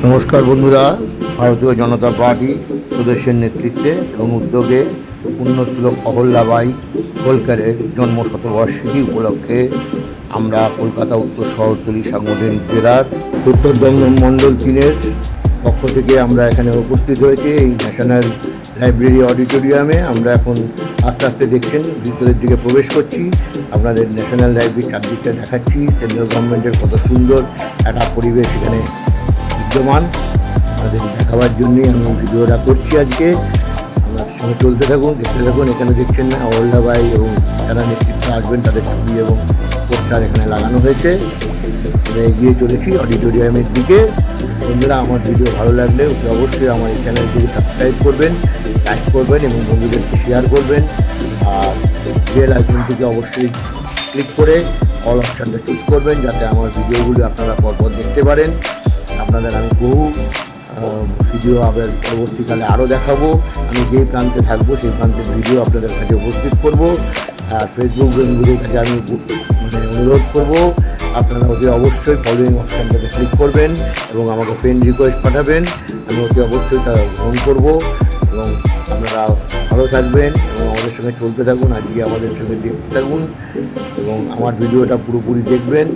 নমস্কার বন্ধুরা, ভারতীয় জনতা পার্টি প্রদেশের নেতৃত্বে এবং উদ্যোগে পুণ্যশ্লোক অহল্যাবাই হোলকারের জন্ম শতবার্ষিকী উপলক্ষে আমরা কলকাতা উত্তর শহরতলি সাংগঠনিক জেলার উত্তর দমদম মণ্ডল 3-এর পক্ষ থেকে আমরা এখানে উপস্থিত হয়েছি এই ন্যাশনাল লাইব্রেরি অডিটোরিয়ামে। আমরা এখন আস্তে আস্তে দেখছেন ভিতরের দিকে প্রবেশ করছি। আপনাদের ন্যাশনাল লাইব্রেরির চারদিকটা দেখাচ্ছি। সেন্ট্রাল গভর্নমেন্টের কত সুন্দর একটা পরিবেশ এখানে বিদ্যমান, আপনাদের দেখাবার জন্যই আমি ভিডিওটা করছি আজকে। আপনার সঙ্গে চলতে থাকুন, দেখতে থাকুন। এখানে দেখছেন না অহল্যাবাই এবং যারা নেতৃত্ব আসবেন তাদের ছবি এবং পোস্টার এখানে লাগানো হয়েছে। আমরা এগিয়ে চলেছি অডিটোরিয়ামের দিকে। বন্ধুরা, আমার ভিডিও ভালো লাগলে অবশ্যই আমার এই চ্যানেলটিকে সাবস্ক্রাইব করবেন, লাইক করবেন এবং বন্ধুদেরকে শেয়ার করবেন। আর বেল আইকনটিকে অবশ্যই ক্লিক করে অল অপশানটা চুজ করবেন, যাতে আমার ভিডিওগুলি আপনারা পরপর দেখতে পারেন। আপনাদের আমি বহু ভিডিও আবার পরবর্তীকালে আরও দেখাবো। আমি যেই প্রান্তে থাকবো সেই প্রান্তের ভিডিও আপনাদের কাছে উপস্থিত করব। আর ফেসবুক বন্ধুদের কাছে আমি অনুরোধ করব, আপনারা ওতে অবশ্যই ফলোয়িং অপশানটাতে ক্লিক করবেন এবং আমাকে ফ্রেন্ড রিকোয়েস্ট পাঠাবেন। আমি ওতে অবশ্যই তা গ্রহণ করব এবং আপনারা ভালো থাকবেন এবং আমাদের সঙ্গে চলতে থাকুন। আজকে আমাদের সঙ্গে দেখতে থাকুন এবং আমার ভিডিওটা পুরোপুরি দেখবেন।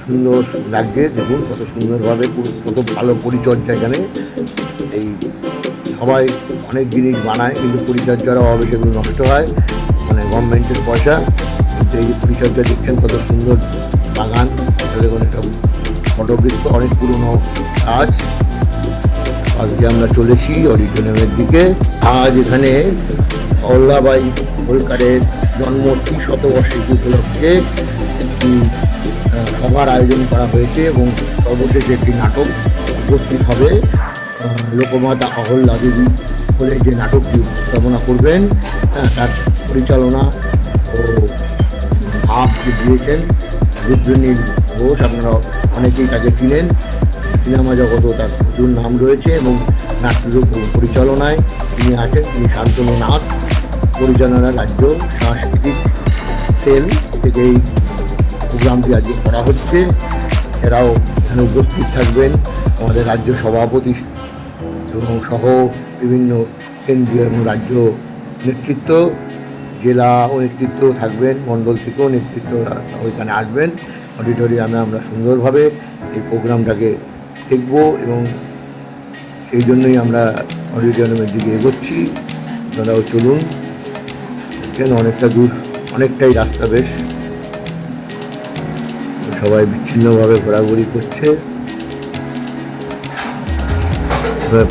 সুন্দর লাগছে, দেখুন কত সুন্দরভাবে কত ভালো পরিচর্যা এখানে। এই সবাই অনেক জিনিস বানায়, কিন্তু পরিচর্যার অভাবে সেগুলো নষ্ট হয়, মানে গভর্নমেন্টের পয়সা। কিন্তু এই পরিচর্যা দেখছেন কত সুন্দর বাগান, দেখুন একটা ফটোবৃক্ষ, অনেক পুরনো কাজ। আজকে আমরা চলেছি অডিটোরিয়ামের দিকে। আজ এখানে অহল্যাবাই হোলকারের জন্ম 300বর্ষিকী উপলক্ষে একটি সভার আয়োজন করা হয়েছে এবং সর্বশেষে একটি নাটক উপস্থিত হবে। লোকমাতা অহল্যা দেবী বলে যে নাটকটি উপস্থাপনা করবেন, তার পরিচালনা ও ভাব দিয়েছেন রুদ্রনীল ঘোষ। আপনারা অনেকেই তাকে চিনেন, সিনেমা জগতেও তার প্রচুর নাম রয়েছে এবং নাট্যরূপ পরিচালনায় তিনি আছেন। তিনি শান্তনু নাথ। পরিচালনা রাজ্য সাংস্কৃতিক সেল থেকে এই প্রোগ্রামটি আজকে করা হচ্ছে। এরাও এখানে উপস্থিত থাকবেন আমাদের রাজ্য সভাপতি এবং সহ বিভিন্ন কেন্দ্রীয় এবং রাজ্য নেতৃত্ব, জেলা ও নেতৃত্ব থাকবেন, মণ্ডল থেকেও নেতৃত্ব ওইখানে আসবেন। অডিটোরিয়ামে আমরা সুন্দরভাবে এই প্রোগ্রামটাকে দেখব এবং সেই জন্যই আমরা অডিটোরিয়ামের দিকে এগোচ্ছি। আপনারাও চলুন। কেন অনেকটা দূর, অনেকটাই রাস্তা, বেশ সবাই বিচ্ছিন্নভাবে ঘোরাঘুরি করছে।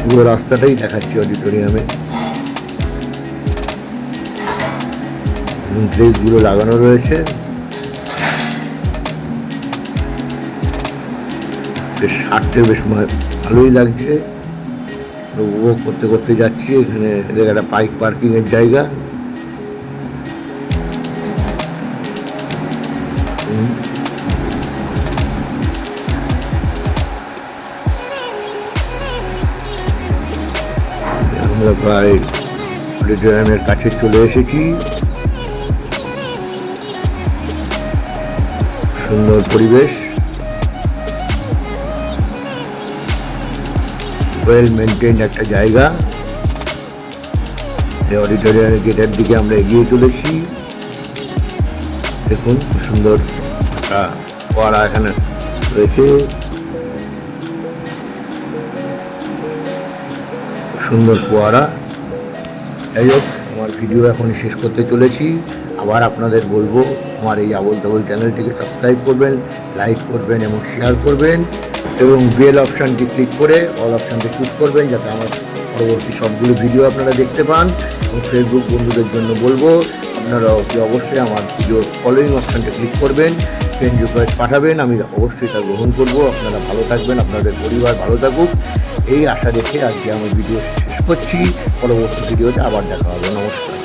পুরো রাস্তাটাই দেখাচ্ছি অডিটোরিয়ামে। ড্রেসগুলো লাগানো রয়েছে, বেশ হাঁটতে বেশ ভালোই লাগছে। উপভোগ করতে করতে যাচ্ছি। এখানে একটা বাইক পার্কিংয়ের জায়গা। আমরা প্রায় অডিটোরিয়ামের কাছে চলে এসেছি। সুন্দর পরিবেশ, ওয়েল মেনটেন্ড একটা জায়গা। এই অডিটোরিয়ামের গেটের দিকে আমরা এগিয়ে চলেছি। দেখুন সুন্দর একটা ফোয়ারা এখানে রয়েছে, সুন্দর ফোয়ারা। যাই হোক, আমার ভিডিও এখনই শেষ করতে চলেছি। আবার আপনাদের বলবো, আমার এই আবল তাবল চ্যানেলটিকে সাবস্ক্রাইব করবেন, লাইক করবেন এবং শেয়ার করবেন এবং বেল অপশানটি ক্লিক করে অল অপশানটি চুজ করবেন, যাতে আমার পরবর্তী সবগুলো ভিডিও আপনারা দেখতে পান। এবং ফেসবুক বন্ধুদের জন্য বলবো, আপনারা অবশ্যই আমার ভিডিওর ফলোয়িং অপশানটি ক্লিক করবেন, ফ্রেন্ড রিকোয়েস্ট পাঠাবেন। আমি অবশ্যই তা গ্রহণ করব। আপনারা ভালো থাকবেন, আপনাদের পরিবার ভালো থাকুক, এই আশা রেখে আজকে আমার ভিডিও শেষ করছি। পরবর্তী ভিডিওতে আবার দেখা হবে। নমস্কার।